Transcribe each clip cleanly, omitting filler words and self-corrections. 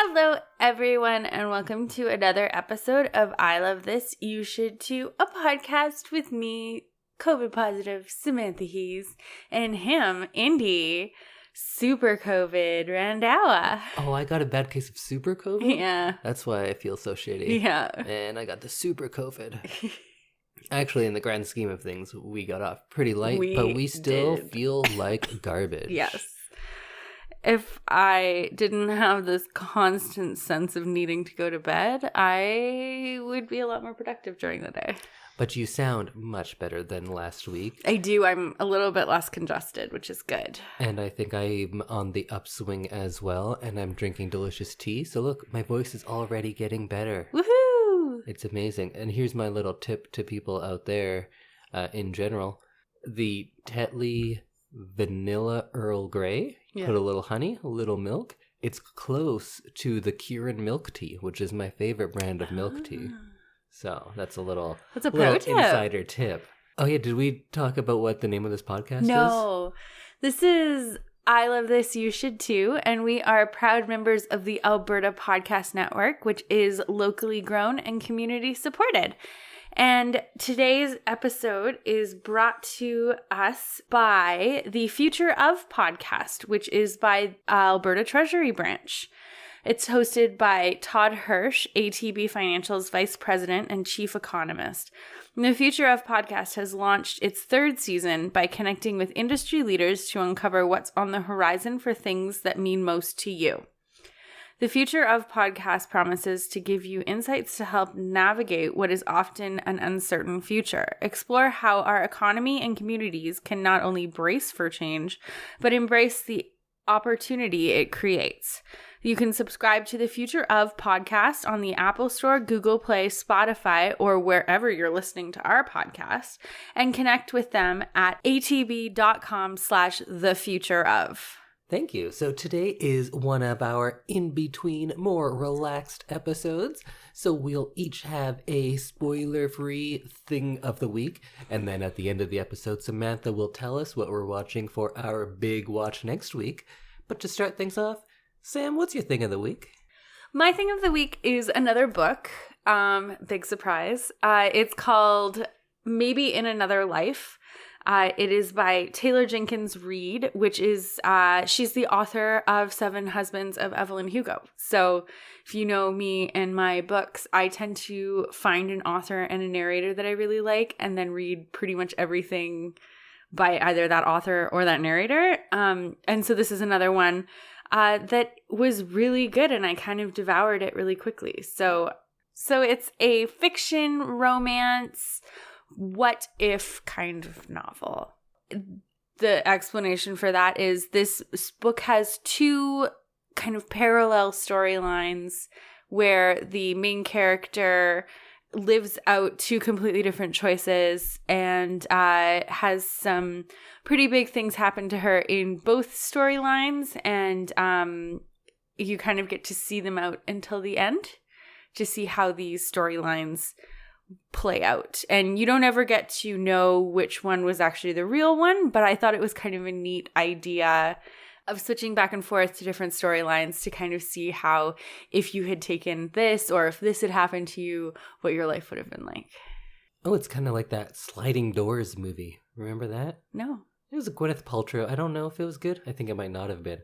Hello, everyone, and welcome to another episode of I Love This, You Should Too, a podcast with me, COVID positive Samantha Hees, and him, Indy, super COVID Randawa. Oh, I got a bad case of super COVID? Yeah. That's why I feel so shitty. Yeah. And I got the super COVID. Actually, in the grand scheme of things, we got off pretty light, but we still feel like garbage. Yes. If I didn't have this constant sense of needing to go to bed, I would be a lot more productive during the day. But you sound much better than last week. I do. I'm a little bit less congested, which is good. And I think I'm on the upswing as well, and I'm drinking delicious tea. So look, my voice is already getting better. Woohoo! It's amazing. And here's my little tip to people out there in general. The Tetley Vanilla Earl Grey. Yeah. Put a little honey, a little milk. It's close to the Kirin milk tea, which is my favorite brand of milk tea. So that's a little insider tip. Oh yeah, did we talk about what the name of this podcast is? No. This is I Love This, You Should Too, and we are proud members of the Alberta Podcast Network, which is locally grown and community supported. And today's episode is brought to us by the Future of podcast, which is by Alberta Treasury Branch. It's hosted by Todd Hirsch, ATB Financial's Vice President and Chief Economist. And the Future of podcast has launched its third season by connecting with industry leaders to uncover what's on the horizon for things that mean most to you. The Future of podcast promises to give you insights to help navigate what is often an uncertain future. Explore how our economy and communities can not only brace for change, but embrace the opportunity it creates. You can subscribe to the Future of podcast on the Apple Store, Google Play, Spotify, or wherever you're listening to our podcast, and connect with them at atb.com/thefutureof. Thank you. So today is one of our in-between, more relaxed episodes. So we'll each have a spoiler-free thing of the week. And then at the end of the episode, Samantha will tell us what we're watching for our big watch next week. But to start things off, Sam, what's your thing of the week? My thing of the week is another book. Big surprise. It's called Maybe in Another Life. It is by Taylor Jenkins Reid, which is, she's the author of 7 Husbands of Evelyn Hugo. So if you know me and my books, I tend to find an author and a narrator that I really like and then read pretty much everything by either that author or that narrator. And so this is another one that was really good and I kind of devoured it really quickly. So it's a fiction romance what if kind of novel. The explanation for that is this book has 2 kind of parallel storylines where the main character lives out 2 completely different choices and has some pretty big things happen to her in both storylines, and you kind of get to see them out until the end to see how these storylines play out. And you don't ever get to know which one was actually the real one, but I thought it was kind of a neat idea of switching back and forth to different storylines to kind of see how, if you had taken this or if this had happened to you, what your life would have been like. Oh, it's kind of like that Sliding Doors movie. Remember that? No. It was a Gwyneth Paltrow. I don't know if it was good. I think it might not have been.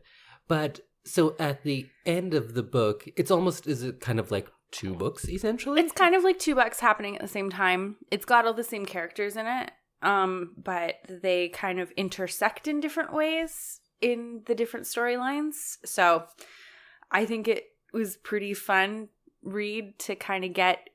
But so at the end of the book, it's almost, is it kind of like 2 books, essentially? It's kind of like 2 books happening at the same time. It's got all the same characters in it, but they kind of intersect in different ways in the different storylines. So I think it was pretty fun read to kind of get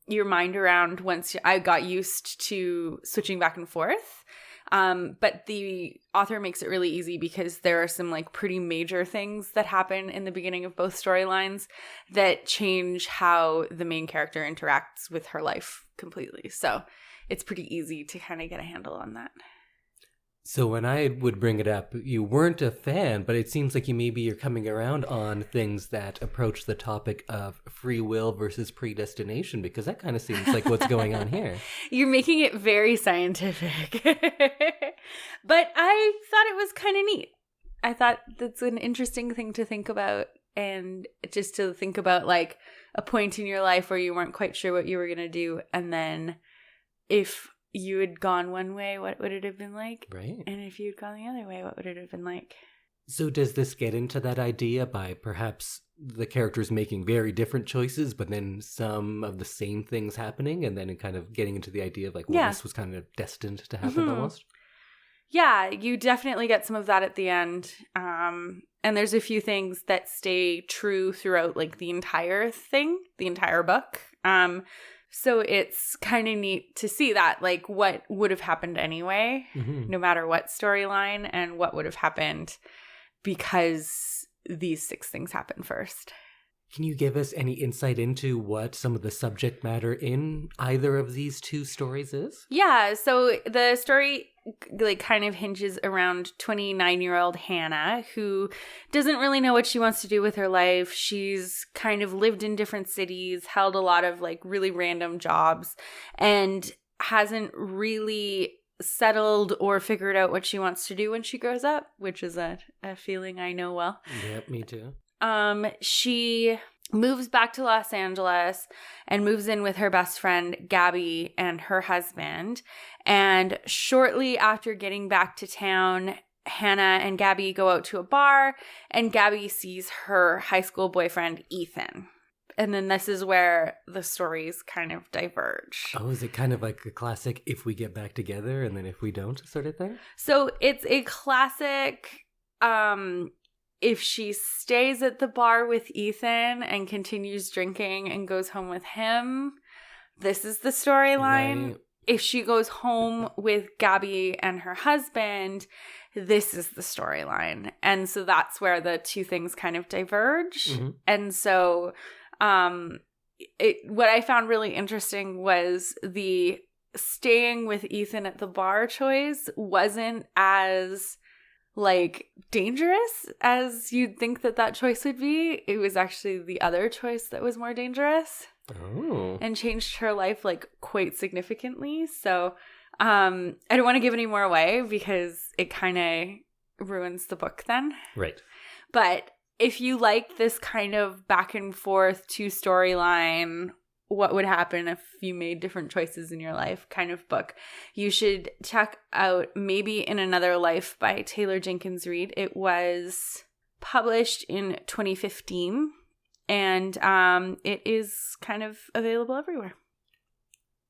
your mind around once I got used to switching back and forth. But the author makes it really easy because there are some like pretty major things that happen in the beginning of both storylines that change how the main character interacts with her life completely. So it's pretty easy to kind of get a handle on that. So when I would bring it up, you weren't a fan, but it seems like you're coming around on things that approach the topic of free will versus predestination, because that kind of seems like what's going on here. You're making it very scientific. But I thought it was kind of neat. I thought that's an interesting thing to think about and just to think about like a point in your life where you weren't quite sure what you were going to do. And then if you had gone one way, what would it have been like? Right. And if you'd gone the other way, what would it have been like? So does this get into that idea by perhaps the characters making very different choices, but then some of the same things happening, and then kind of getting into the idea of like, well, this was kind of destined to happen almost? Yeah, you definitely get some of that at the end. And there's a few things that stay true throughout like the entire thing, the entire book. So it's kind of neat to see that, like what would have happened anyway, no matter what storyline, and what would have happened because these 6 things happened first. Can you give us any insight into what some of the subject matter in either of these 2 stories is? Yeah, so the story like kind of hinges around 29-year-old Hannah, who doesn't really know what she wants to do with her life. She's kind of lived in different cities, held a lot of like really random jobs, and hasn't really settled or figured out what she wants to do when she grows up, which is a feeling I know well. Yep, me too. She moves back to Los Angeles and moves in with her best friend, Gabby, and her husband. And shortly after getting back to town, Hannah and Gabby go out to a bar, and Gabby sees her high school boyfriend, Ethan. And then this is where the stories kind of diverge. Oh, is it kind of like a classic if we get back together and then if we don't sort of thing? So it's a classic if she stays at the bar with Ethan and continues drinking and goes home with him, this is the storyline. Right. If she goes home with Gabby and her husband, this is the storyline. And so that's where the 2 things kind of diverge. And so what I found really interesting was the staying with Ethan at the bar choice wasn't as like dangerous as you'd think that choice would be. It was actually the other choice that was more dangerous. Oh. And changed her life like quite significantly. So I don't want to give any more away because it kind of ruins the book then. Right. But if you like this kind of back and forth 2 storyline, what would happen if you made different choices in your life kind of book, you should check out Maybe in Another Life by Taylor Jenkins Reid. It was published in 2015, and it is kind of available everywhere.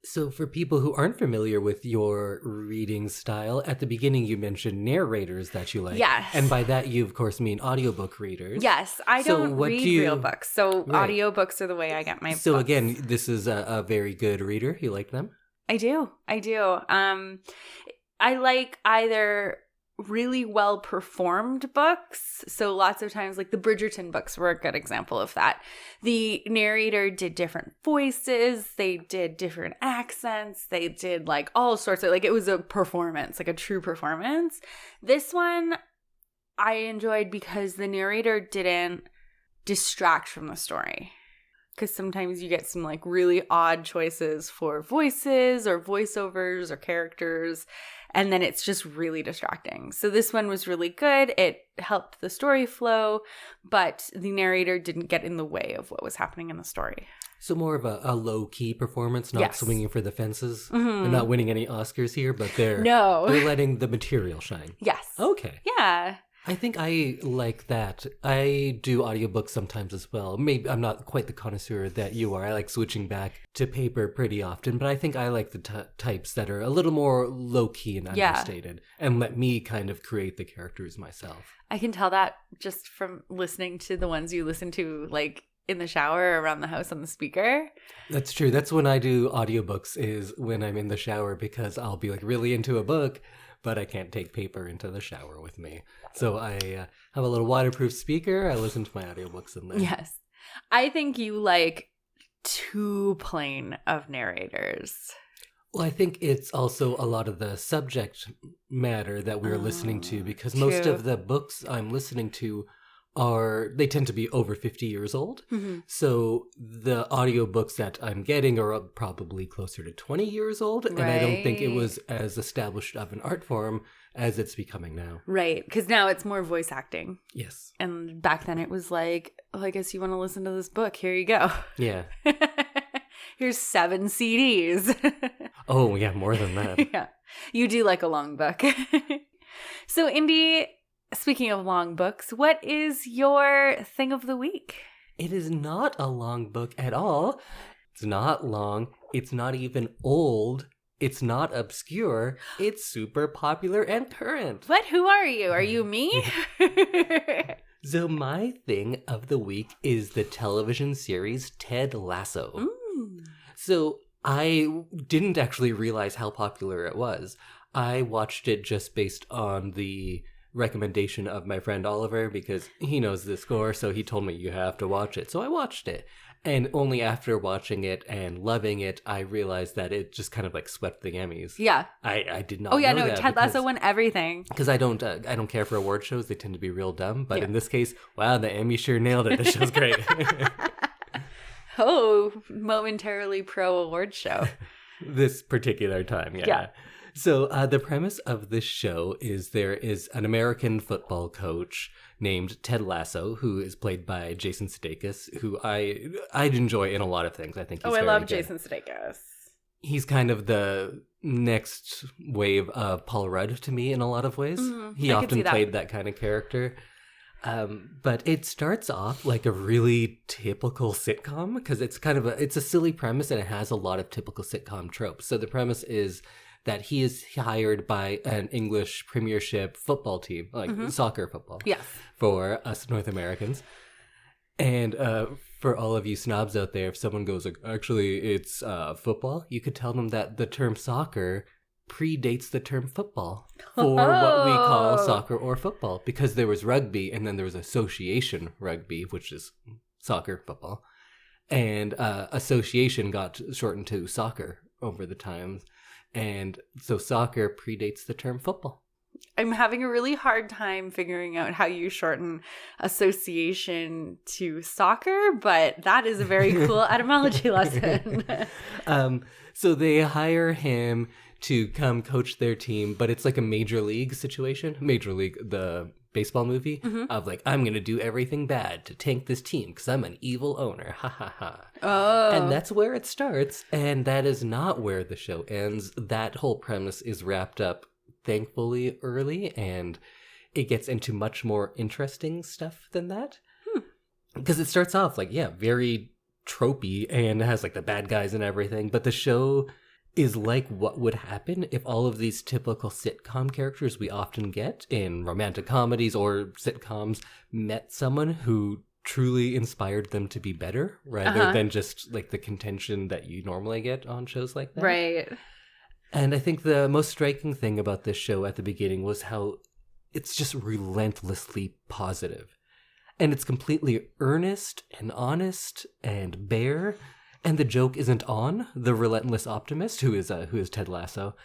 So for people who aren't familiar with your reading style, at the beginning you mentioned narrators that you like. Yes. And by that you, of course, mean audiobook readers. Yes. I don't read real books, so audiobooks are the way I get my So books. Again, this is a very good reader. You like them? I do. I like either really well performed books. So lots of times like the Bridgerton books were a good example of that. The narrator did different voices, they did different accents, they did like all sorts of like it was a performance, like a true performance. This one I enjoyed because the narrator didn't distract from the story. Because sometimes you get some like really odd choices for voices or voiceovers or characters, and then it's just really distracting. So this one was really good. It helped the story flow, but the narrator didn't get in the way of what was happening in the story. So more of a low-key performance, not swinging for the fences. They're not winning any Oscars here, but they're letting the material shine. Yes. Okay. Yeah. I think I like that. I do audiobooks sometimes as well. Maybe I'm not quite the connoisseur that you are. I like switching back to paper pretty often, but I think I like the types that are a little more low-key and understated and let me kind of create the characters myself. I can tell that just from listening to the ones you listen to like in the shower or around the house on the speaker. That's true. That's when I do audiobooks, is when I'm in the shower, because I'll be like really into a book, but I can't take paper into the shower with me. So I have a little waterproof speaker. I listen to my audiobooks in there. Yes. I think you like too plain of narrators. Well, I think it's also a lot of the subject matter that we're listening to, because most of the books I'm listening to they tend to be over 50 years old. Mm-hmm. So the audiobooks that I'm getting are probably closer to 20 years old. And I don't think it was as established of an art form as it's becoming now. Right. Because now it's more voice acting. Yes. And back then it was like, oh, I guess you want to listen to this book. Here you go. Yeah. Here's 7 CDs. Oh, yeah, more than that. Yeah. You do like a long book. So, Indy, speaking of long books, what is your thing of the week? It is not a long book at all. It's not long. It's not even old. It's not obscure. It's super popular and current. What? Who are you? Are you me? So my thing of the week is the television series Ted Lasso. So I didn't actually realize how popular it was. I watched it just based on the recommendation of my friend Oliver because he knows the score, so he told me you have to watch it. So I watched it. And only after watching it and loving it, I realized that it just kind of like swept the Emmys. Yeah. I did not know that. Oh yeah, no, Ted Lasso won everything. Because I don't care for award shows. They tend to be real dumb. But in this case, wow, the Emmy sure nailed it. The show's great. Oh, momentarily pro award show. This particular time, yeah. So the premise of this show is there is an American football coach named Ted Lasso, who is played by Jason Sudeikis, who I'd enjoy in a lot of things. I think he's I very love good. Jason Sudeikis. He's kind of the next wave of Paul Rudd to me in a lot of ways. He often played that kind of character. But it starts off like a really typical sitcom because it's kind of it's a silly premise and it has a lot of typical sitcom tropes. So the premise is that he is hired by an English Premiership football team, like soccer football, for us North Americans. And for all of you snobs out there, if someone goes, like, actually, it's football, you could tell them that the term soccer predates the term football for what we call soccer or football, because there was rugby and then there was association rugby, which is soccer, football. And association got shortened to soccer over the times. And so soccer predates the term football. I'm having a really hard time figuring out how you shorten association to soccer, but that is a very cool etymology lesson. So they hire him to come coach their team, but it's like a major league situation. Major League, the baseball movie, of like, I'm going to do everything bad to tank this team because I'm an evil owner. Ha ha ha. Oh. And that's where it starts. And that is not where the show ends. That whole premise is wrapped up, thankfully, early, and it gets into much more interesting stuff than that. Because it starts off like, very tropey and has like the bad guys and everything, but the show is like what would happen if all of these typical sitcom characters we often get in romantic comedies or sitcoms met someone who truly inspired them to be better rather than just like the contention that you normally get on shows like that. Right. And I think the most striking thing about this show at the beginning was how it's just relentlessly positive. And it's completely earnest and honest and bare. And the joke isn't on the relentless optimist, who is Ted Lasso.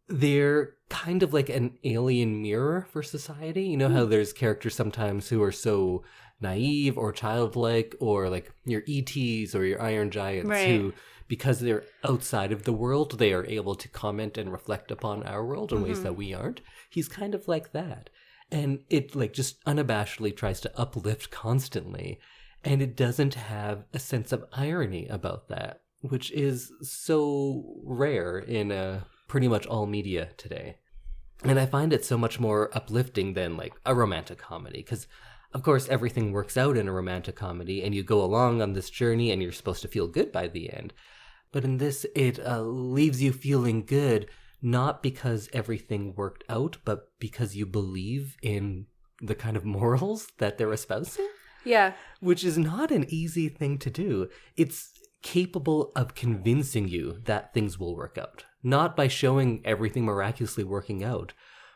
They're kind of like an alien mirror for society. You know how there's characters sometimes who are so naive or childlike, or like your ETs or your Iron Giants, who, because they're outside of the world, they are able to comment and reflect upon our world in ways that we aren't. He's kind of like that. And it like just unabashedly tries to uplift constantly. And it doesn't have a sense of irony about that, which is so rare in pretty much all media today. And I find it so much more uplifting than like a romantic comedy, because of course everything works out in a romantic comedy and you go along on this journey and you're supposed to feel good by the end. But in this, it leaves you feeling good, not because everything worked out, but because you believe in the kind of morals that they're espousing. Yeah. Which is not an easy thing to do. It's capable of convincing you that things will work out. Not by showing everything miraculously working out,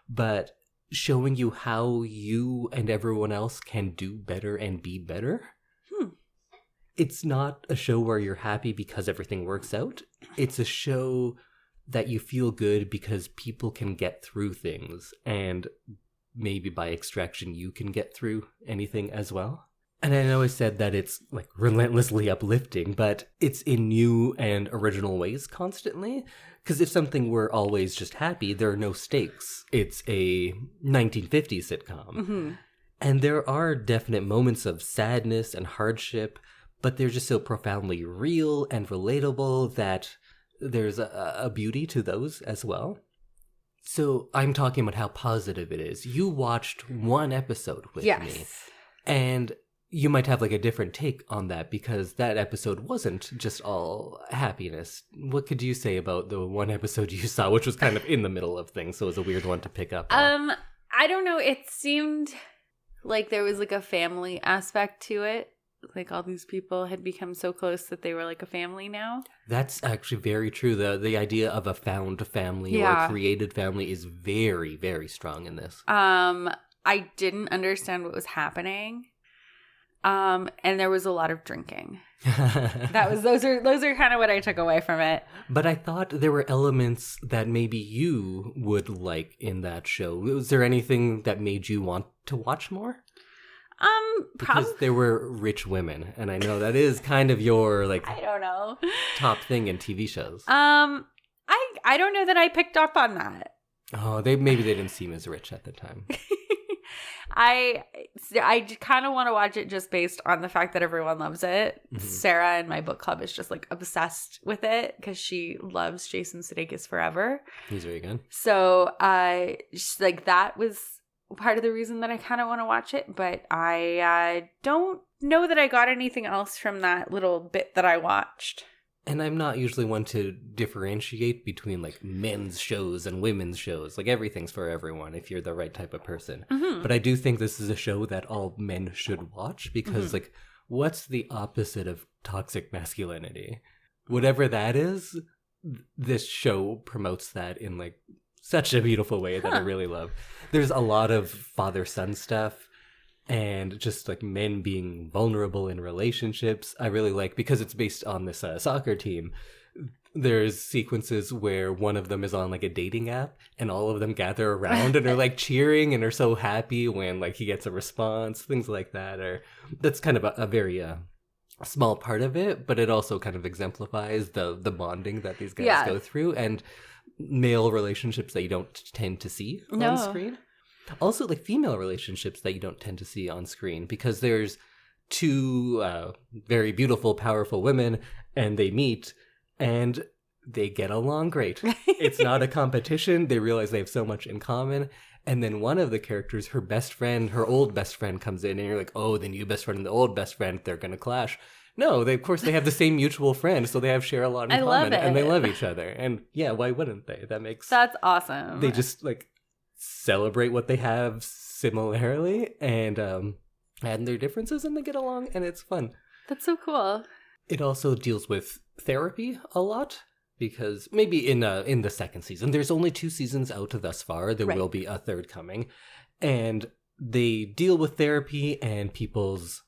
but showing you how you and everyone else can do better and be better. It's not a show where you're happy because everything works out. It's a show that you feel good because people can get through things. And maybe by extraction you can get through anything as well. And I know I said that it's like relentlessly uplifting, but it's in new and original ways constantly. Because if something were always just happy, there are no stakes. It's a 1950s sitcom. Mm-hmm. And there are definite moments of sadness and hardship, but they're just so profoundly real and relatable that there's a beauty to those as well. So I'm talking about how positive it is. You watched one episode with me. And you might have like a different take on that because that episode wasn't just all happiness. What could you say about the one episode you saw, which was kind of in the middle of things, so it was a weird one to pick up on? I don't know. It seemed like there was like a family aspect to it. Like all these people had become so close that they were like a family now. That's actually very true. The idea of a found family or a created family is very, very strong in this. I didn't understand what was happening. And there was a lot of drinking. Those are kind of what I took away from it. But I thought there were elements that maybe you would like in that show. Was there anything that made you want to watch more? Because there were rich women, and I know that is kind of your like I don't know top thing in TV shows. I don't know that I picked up on that. Oh, maybe they didn't seem as rich at the time. I kind of want to watch it just based on the fact that everyone loves it. Mm-hmm. Sarah in my book club is just like obsessed with it because she loves Jason Sudeikis forever. He's very good. So like that was part of the reason that I kind of want to watch it, but I don't know that I got anything else from that little bit that I watched. And I'm not usually one to differentiate between like men's shows and women's shows. Like everything's for everyone if you're the right type of person. Mm-hmm. But I do think this is a show that all men should watch because like what's the opposite of toxic masculinity? Whatever that is, this show promotes that in like such a beautiful way that I really love. There's a lot of father-son stuff. And just like men being vulnerable in relationships, I really like because it's based on this soccer team. There's sequences where one of them is on like a dating app and all of them gather around and are like cheering and are so happy when like he gets a response, things like that. Or that's kind of a very small part of it, but it also kind of exemplifies the bonding that these guys go through and male relationships that you don't tend to see on screen. Also, like female relationships that you don't tend to see on screen because there's two very beautiful, powerful women and they meet and they get along great. It's not a competition. They realize they have so much in common. And then one of the characters, her best friend, her old best friend comes in and you're like, oh, the new best friend and the old best friend, they're going to clash. No, of course they have the same mutual friend, so they share a lot in common and they love each other. And yeah, why wouldn't they? That's awesome. They just like celebrate what they have similarly and add their differences and they get along and it's fun. That's so cool. It also deals with therapy a lot because maybe in the second season, there's only 2 seasons out thus far. There will be a third coming. And they deal with therapy and people's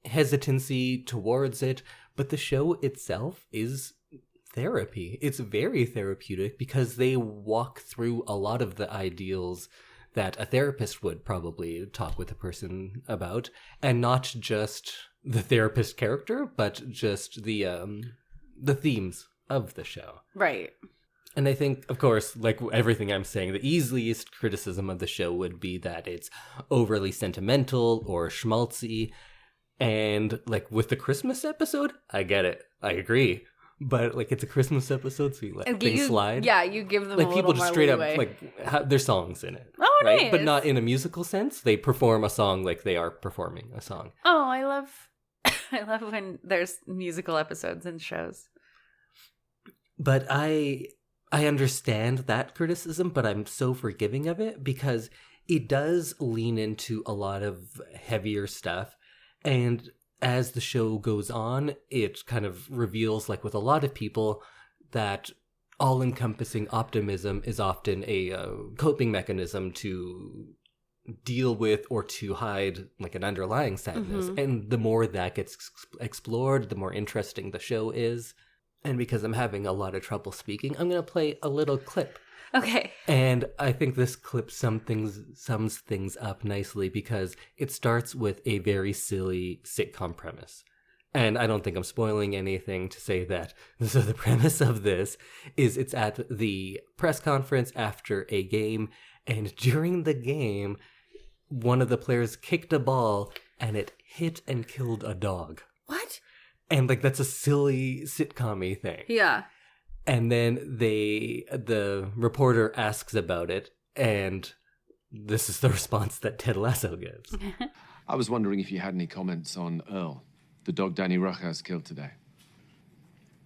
hesitancy towards it. But the show itself is therapy. It's very therapeutic because they walk through a lot of the ideals that a therapist would probably talk with a person about, and not just the therapist character, but just the themes of the show. Right. And I think, of course, like everything I'm saying, the easiest criticism of the show would be that it's overly sentimental or schmaltzy. And like with the Christmas episode, I get it. I agree. But like it's a Christmas episode, so you let things slide. Yeah, you give them like a little people just more straight leeway. up like there's songs in it. Oh, right? nice. But not in a musical sense. They perform a song like they are performing a song. Oh, I love when there's musical episodes in shows. But I understand that criticism, but I'm so forgiving of it because it does lean into a lot of heavier stuff, and as the show goes on, it kind of reveals, like with a lot of people, that all-encompassing optimism is often a coping mechanism to deal with or to hide like an underlying sadness. Mm-hmm. And the more that gets explored, the more interesting the show is. And because I'm having a lot of trouble speaking, I'm going to play a little clip Okay. And I think this clip sums things up nicely because it starts with a very silly sitcom premise. And I don't think I'm spoiling anything to say that. So the premise of this is it's at the press conference after a game, and during the game, one of the players kicked a ball and it hit and killed a dog. What? And like that's a silly sitcom-y thing. Yeah. And then the reporter asks about it, and this is the response that Ted Lasso gives. I was wondering if you had any comments on Earl, the dog Danny Rojas killed today.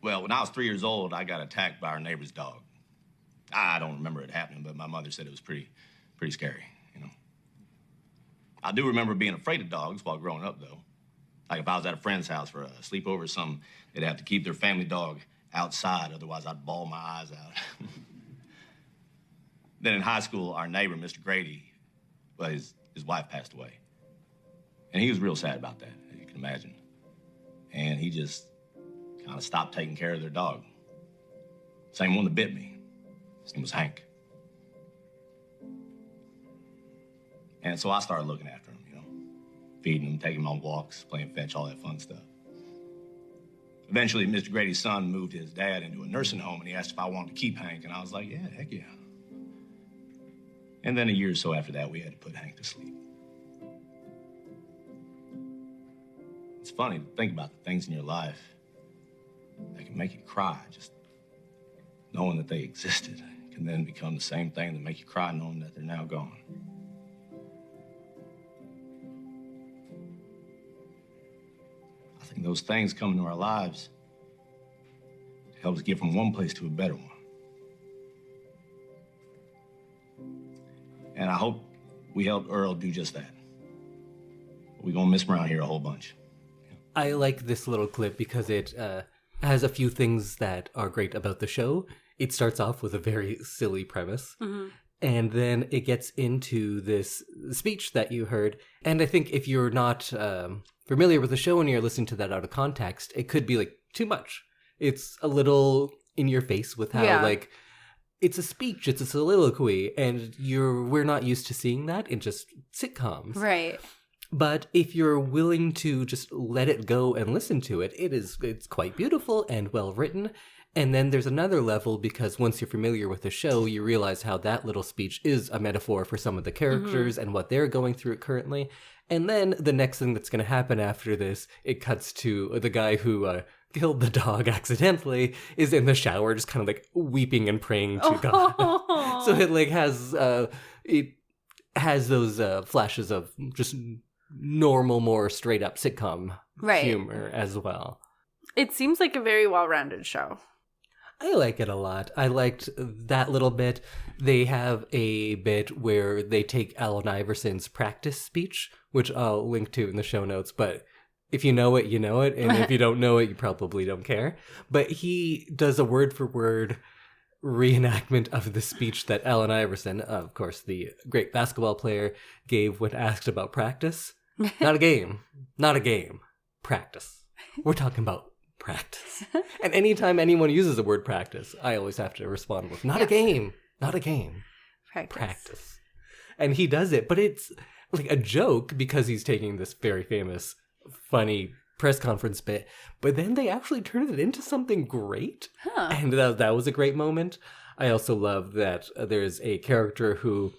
Well, when I was 3 years old, I got attacked by our neighbor's dog. I don't remember it happening, but my mother said it was pretty scary, you know. I do remember being afraid of dogs while growing up, though. Like if I was at a friend's house for a sleepover or something, they'd have to keep their family dog outside, otherwise I'd bawl my eyes out. Then in high school, our neighbor, Mr. Grady, well, his wife passed away. And he was real sad about that, as you can imagine. And he just kind of stopped taking care of their dog. Same one that bit me. His name was Hank. And so I started looking after him, you know, feeding him, taking him on walks, playing fetch, all that fun stuff. Eventually, Mr. Grady's son moved his dad into a nursing home, and he asked if I wanted to keep Hank, and I was like, yeah, heck yeah. And then a year or so after that, we had to put Hank to sleep. It's funny to think about the things in your life that can make you cry. Just knowing that they existed can then become the same thing that make you cry knowing that they're now gone. I think those things come into our lives to help us get from one place to a better one. And I hope we helped Earl do just that. We're gonna miss him around here a whole bunch. I like this little clip because it has a few things that are great about the show. It starts off with a very silly premise. Mm-hmm. And then it gets into this speech that you heard. And I think if you're not familiar with the show and you're listening to that out of context, it could be like too much. It's a little in your face with how like it's a speech, it's a soliloquy, and we're not used to seeing that in just sitcoms. Right. But if you're willing to just let it go and listen to it, it's quite beautiful and well written. And then there's another level because once you're familiar with the show, you realize how that little speech is a metaphor for some of the characters and what they're going through currently. And then the next thing that's going to happen after this, it cuts to the guy who killed the dog accidentally is in the shower, just kind of like weeping and praying to God. So it like has those flashes of just normal, more straight up sitcom humor as well. It seems like a very well-rounded show. I like it a lot. I liked that little bit. They have a bit where they take Allen Iverson's practice speech, which I'll link to in the show notes, but if you know it, you know it, and if you don't know it, you probably don't care. But he does a word-for-word reenactment of the speech that Allen Iverson, of course, the great basketball player, gave when asked about practice. Not a game. Not a game. Practice. We're talking about practice. And anytime anyone uses the word practice, I always have to respond with, not a game. Not a game. Practice. And he does it, but it's like a joke because he's taking this very famous, funny press conference bit, but then they actually turned it into something great. And that was a great moment. I also love that there's a character who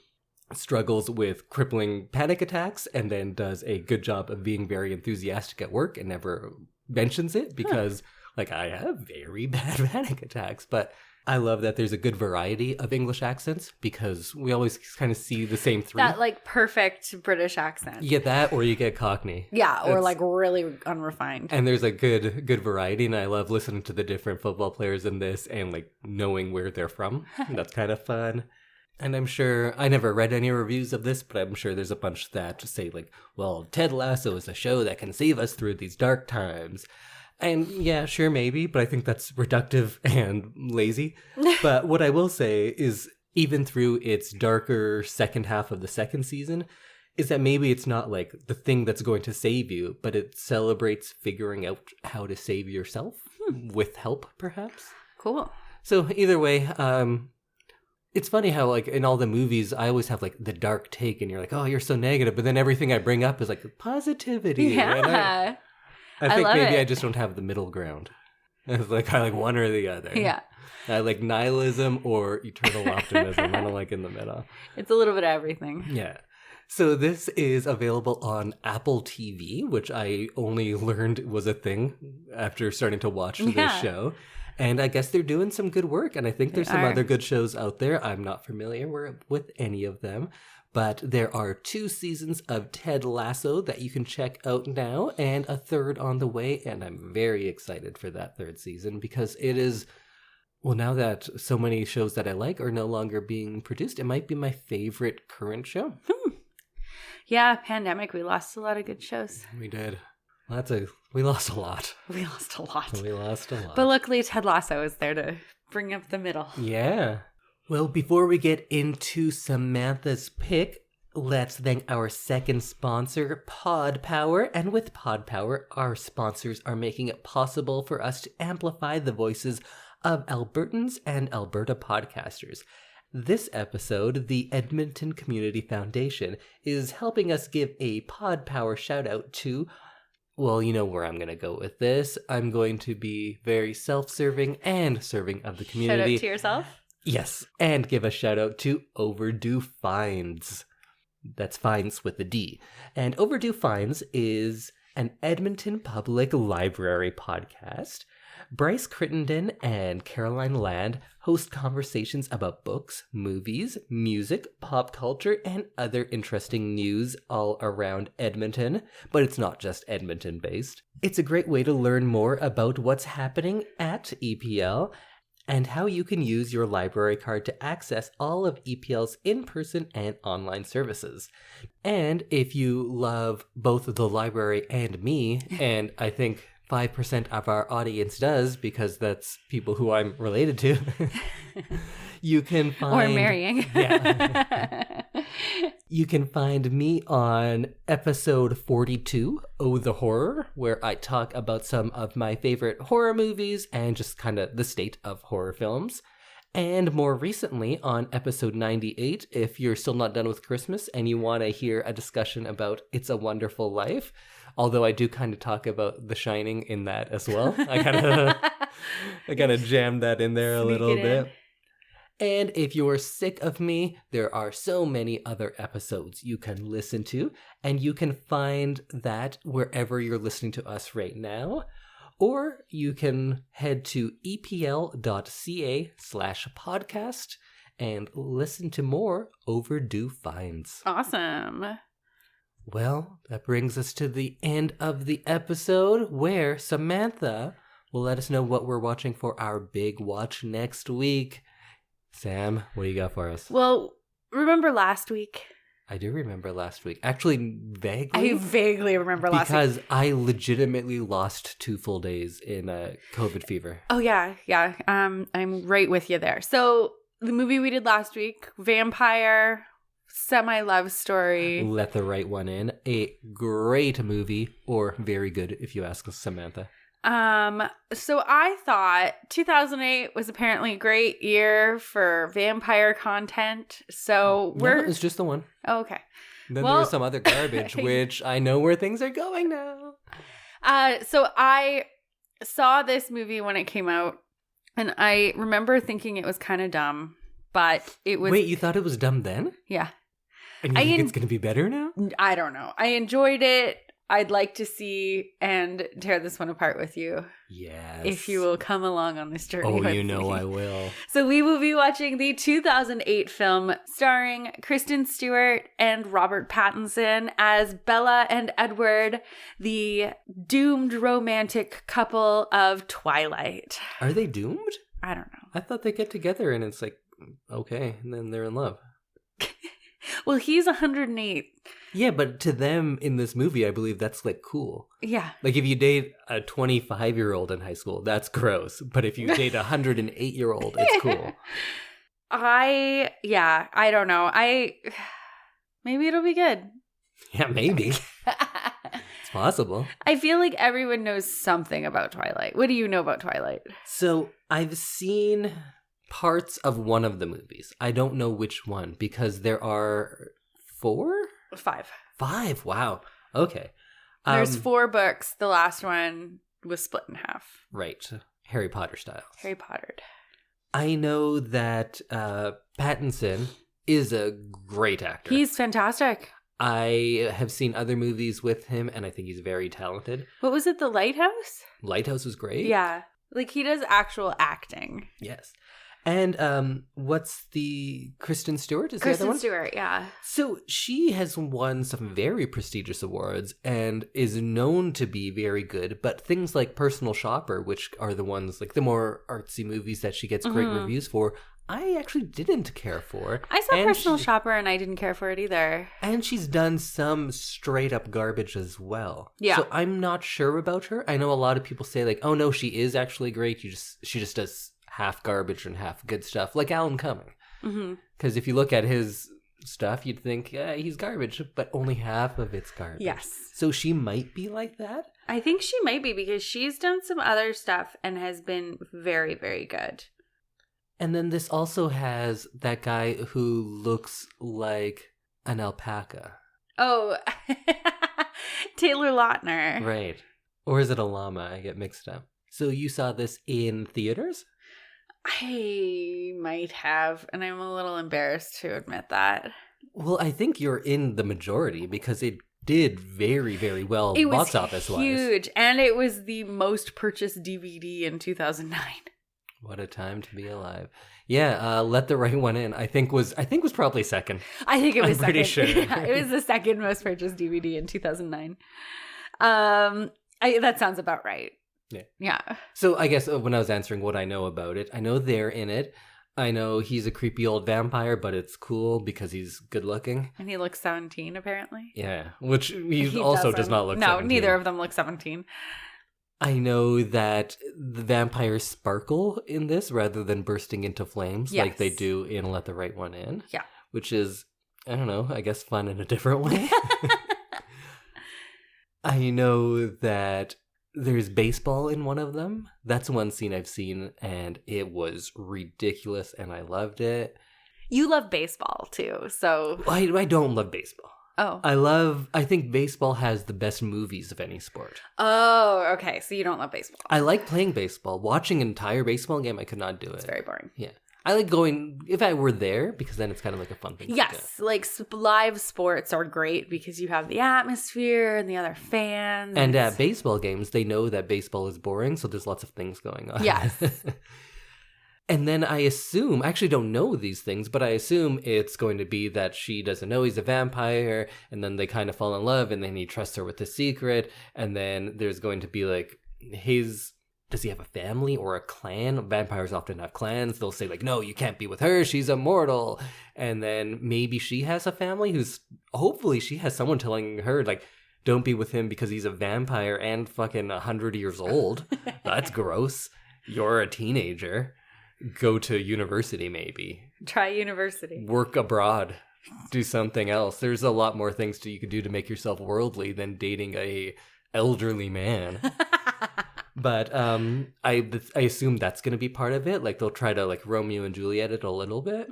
struggles with crippling panic attacks and then does a good job of being very enthusiastic at work and never mentions it because like I have very bad panic attacks. But I love that there's a good variety of English accents because we always kind of see the same three. That like perfect British accent. You get that or you get Cockney. Yeah, or like really unrefined. And there's a good variety, and I love listening to the different football players in this and like knowing where they're from. That's kind of fun. And I'm sure, I never read any reviews of this, but I'm sure there's a bunch that say like, well, Ted Lasso is a show that can save us through these dark times. And yeah, sure, maybe, but I think that's reductive and lazy. But what I will say is, even through its darker second half of the second season, is that maybe it's not like the thing that's going to save you, but it celebrates figuring out how to save yourself with help, perhaps. Cool. So either way, It's funny how, like, in all the movies, I always have, like, the dark take, and you're like, oh, you're so negative. But then everything I bring up is, like, positivity. Yeah. I think love maybe it. I just don't have the middle ground. It's like, I like one or the other. Yeah. I like nihilism or eternal optimism. I don't like in the middle. It's a little bit of everything. Yeah. So this is available on Apple TV, which I only learned was a thing after starting to watch this show. And I guess they're doing some good work. And I think there's some other good shows out there. I'm not familiar with any of them. But there are 2 seasons of Ted Lasso that you can check out now, and a 3rd on the way. And I'm very excited for that 3rd season because it is, well, now that so many shows that I like are no longer being produced, it might be my favorite current show. Yeah, pandemic, we lost a lot of good shows. We did. We lost a lot. We lost a lot. We lost a lot. But luckily, Ted Lasso is there to bring up the middle. Yeah. Well, before we get into Samantha's pick, let's thank our second sponsor, Pod Power. And with Pod Power, our sponsors are making it possible for us to amplify the voices of Albertans and Alberta podcasters. This episode, the Edmonton Community Foundation is helping us give a Pod Power shout out to, well, you know where I'm going to go with this. I'm going to be very self-serving and serving of the community. Shout out to yourself? Yes, and give a shout out to Overdue Finds. That's Finds with a D. And Overdue Finds is an Edmonton Public Library podcast. Bryce Crittenden and Caroline Land host conversations about books, movies, music, pop culture, and other interesting news all around Edmonton. But it's not just Edmonton-based. It's a great way to learn more about what's happening at EPL and how you can use your library card to access all of EPL's in-person and online services. And if you love both the library and me, and I think 5% of our audience does, because that's people who I'm related to, you can find... Or marrying. Yeah. You can find me on episode 42, Oh the Horror, where I talk about some of my favorite horror movies and just kind of the state of horror films. And more recently on episode 98, if you're still not done with Christmas and you want to hear a discussion about It's a Wonderful Life, although I do kind of talk about The Shining in that as well. I kind of jammed that in there a little bit. And if you're sick of me, there are so many other episodes you can listen to, and you can find that wherever you're listening to us right now. Or you can head to epl.ca/podcast and listen to more Overdue Finds. Awesome. Well, that brings us to the end of the episode, where Samantha will let us know what we're watching for our big watch next week. Sam, what do you got for us? Well, remember last week? I do remember last week. Actually, vaguely. I vaguely remember last week. Because I legitimately lost 2 full days in COVID fever. Oh, yeah. Yeah. I'm right with you there. So the movie we did last week, Vampire, semi-love story. Let the Right One In. A great movie, or very good if you ask Samantha. So I thought 2008 was apparently a great year for vampire content. So No, it's just the one. Oh, okay. Then there was some other garbage, which I know where things are going now. So I saw this movie when it came out, and I remember thinking it was kind of dumb, but it was... Wait, you thought it was dumb then? Yeah. And you think it's going to be better now? I don't know. I enjoyed it. I'd like to see and tear this one apart with you. Yes. If you will come along on this journey with me. Oh, you know I will. So we will be watching the 2008 film starring Kristen Stewart and Robert Pattinson as Bella and Edward, the doomed romantic couple of Twilight. Are they doomed? I don't know. I thought they get together and it's like, okay, and then they're in love. Well, he's 108. Yeah, but to them in this movie, I believe that's like cool. Yeah. Like if you date a 25-year-old in high school, that's gross. But if you date a 108-year-old, it's cool. I don't know. Maybe it'll be good. Yeah, maybe. It's possible. I feel like everyone knows something about Twilight. What do you know about Twilight? So I've seen parts of one of the movies. I don't know which one because there are 4? 5. 5, wow. Okay. There's 4 books. The last one was split in half. Right. Harry Potter style. Harry Pottered. I know that Pattinson is a great actor. He's fantastic. I have seen other movies with him, and I think he's very talented. What was it, The Lighthouse? Lighthouse was great. Yeah. Like, he does actual acting. Yes. And what's the Kristen Stewart? Is Kristen the other one? Stewart, yeah. So she has won some very prestigious awards and is known to be very good. But things like Personal Shopper, which are the ones like the more artsy movies that she gets great reviews for, I actually didn't care for. I saw Personal Shopper and I didn't care for it either. And she's done some straight up garbage as well. Yeah. So I'm not sure about her. I know a lot of people say like, oh no, she is actually great. She just does half garbage and half good stuff, like Alan Cumming. Because if you look at his stuff, you'd think, yeah, he's garbage, but only half of it's garbage. Yes. So she might be like that? I think she might be because she's done some other stuff and has been very, very good. And then this also has that guy who looks like an alpaca. Oh, Taylor Lautner. Right. Or is it a llama? I get mixed up. So you saw this in theaters? I might have, and I'm a little embarrassed to admit that. Well, I think you're in the majority because it did very, very well It was box office wise. huge, and it was the most purchased DVD in 2009. What a time to be alive. Yeah, Let the Right One In, I think was probably second. I think it was I'm pretty second. sure. Yeah, it was the second most purchased DVD in 2009. That sounds about right. Yeah. So I guess when I was answering what I know about it, I know they're in it. I know he's a creepy old vampire, but it's cool because he's good looking. And he looks 17, apparently. Yeah, which he also does not look 17. No, neither of them look 17. I know that the vampires sparkle in this rather than bursting into flames like they do in Let the Right One In. Yeah. Which is, I don't know, I guess fun in a different way. I know that there's baseball in one of them. That's one scene I've seen, and it was ridiculous, and I loved it. You love baseball, too, so... I don't love baseball. Oh. I think baseball has the best movies of any sport. Oh, okay, so you don't love baseball. I like playing baseball. Watching an entire baseball game, I could not do it. It's very boring. Yeah. I like going, if I were there, because then it's kind of like a fun thing Yes, to do. like live sports are great because you have the atmosphere and the other fans. And at baseball games, they know that baseball is boring, so there's lots of things going on. Yes. And then I assume, I actually don't know these things, but I assume it's going to be that she doesn't know he's a vampire, and then they kind of fall in love, and then he trusts her with the secret, and then there's going to be like does he have a family or a clan? Vampires often have clans. They'll say like, no, you can't be with her. She's immortal. And then maybe she has a family hopefully she has someone telling her like, don't be with him because he's a vampire and fucking 100 years old. That's gross. You're a teenager. Go to university maybe. Try university. Work abroad. Do something else. There's a lot more things you could do to make yourself worldly than dating a elderly man. But I assume that's going to be part of it. Like they'll try to like Romeo and Juliet it a little bit.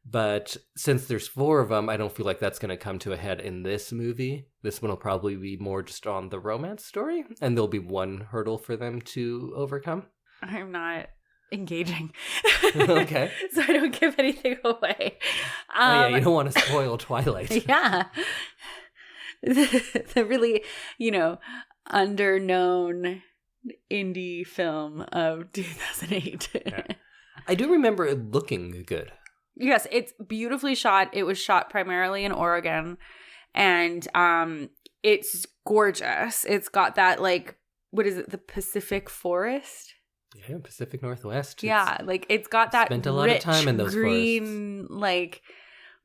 But since there's 4 of them, I don't feel like that's going to come to a head in this movie. This one will probably be more just on the romance story. And there'll be one hurdle for them to overcome. I'm not engaging. Okay. So I don't give anything away. Oh yeah, you don't want to spoil Twilight. Yeah. The really, underknown indie film of 2008. Yeah. I do remember it looking good. Yes, it's beautifully shot. It was shot primarily in Oregon, and it's gorgeous. It's got that like, what is it, the Pacific Forest? Yeah, Pacific Northwest. Yeah, like it's got that spent a lot of time in those green, like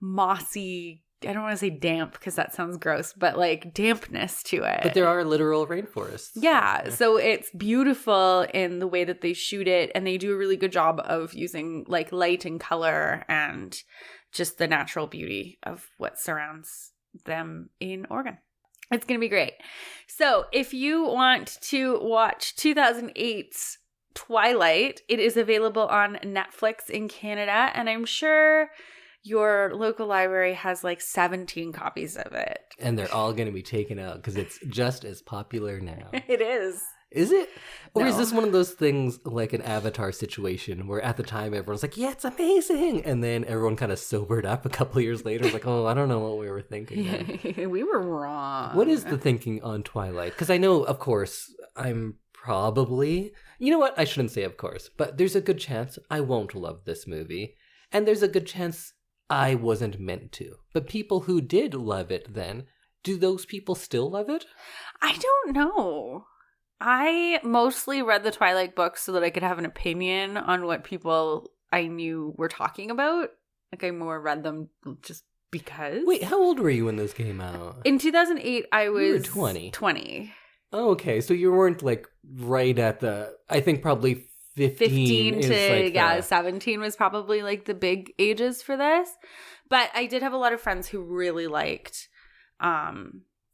mossy. I don't want to say damp because that sounds gross, but like dampness to it. But there are literal rainforests. Yeah, so it's beautiful in the way that they shoot it, and they do a really good job of using like light and color and just the natural beauty of what surrounds them in Oregon. It's going to be great. So if you want to watch 2008's Twilight. It is available on Netflix in Canada, and I'm sure your local library has like 17 copies of it. And they're all going to be taken out because it's just as popular now. It is. Is it? Or No. is this one of those things like an Avatar situation where at the time everyone's like, yeah, it's amazing. And then everyone kind of sobered up a couple of years later. It's like, oh, I don't know what we were thinking then. We were wrong. What is the thinking on Twilight? Because I know, of course, I'm probably... You know what? I shouldn't say of course. But there's a good chance I won't love this movie. And there's a good chance I wasn't meant to. But people who did love it then, do those people still love it? I don't know. I mostly read the Twilight books so that I could have an opinion on what people I knew were talking about. Like, I more read them just because. Wait, how old were you when this came out? In 2008, I was... You were 20. 20. Oh, okay, so you weren't, like, right at the... I think probably 15 to, is like 17 was probably, like, the big ages for this. But I did have a lot of friends who really liked...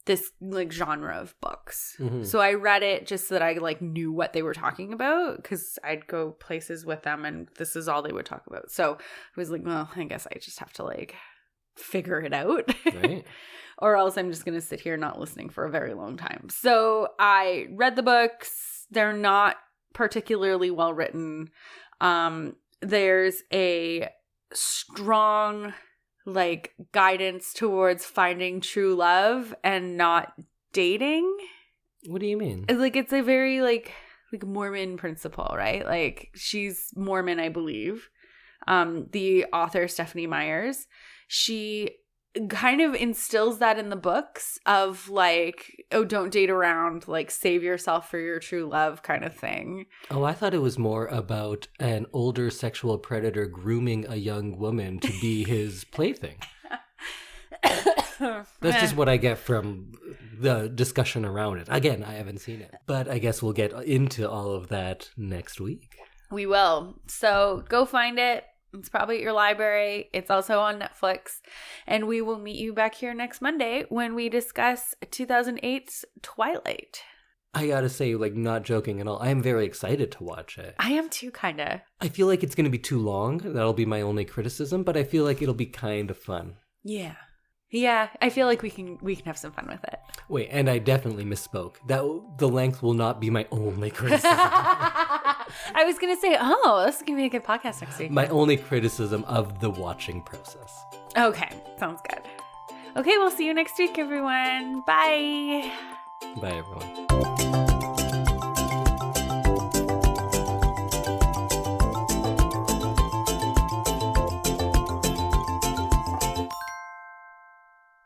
this like genre of books. Mm-hmm. So I read it just so that I like knew what they were talking about because I'd go places with them and this is all they would talk about. So I was like, well, I guess I just have to like figure it out. Right. Or else I'm just going to sit here not listening for a very long time. So I read the books. They're not particularly well written. There's a strong like guidance towards finding true love and not dating. What do you mean? Like it's a very like Mormon principle, right? Like she's Mormon, I believe. The author Stephanie Myers, she kind of instills that in the books of like, oh, don't date around, like save yourself for your true love kind of thing. Oh, I thought it was more about an older sexual predator grooming a young woman to be his plaything. That's just what I get from the discussion around it. Again, I haven't seen it, but I guess we'll get into all of that next week. We will. So go find it. It's probably at your library. It's also on Netflix. And we will meet you back here next Monday when we discuss 2008's Twilight. I gotta say, like, not joking at all, I am very excited to watch it. I am too, kind of. I feel like it's gonna be too long. That'll be my only criticism, but I feel like it'll be kind of fun. Yeah. Yeah, I feel like we can have some fun with it. Wait, and I definitely misspoke. The length will not be my only criticism. I was going to say, oh, this is going to be a good podcast next week. My only criticism of the watching process. Okay, sounds good. Okay, we'll see you next week, everyone. Bye. Bye, everyone.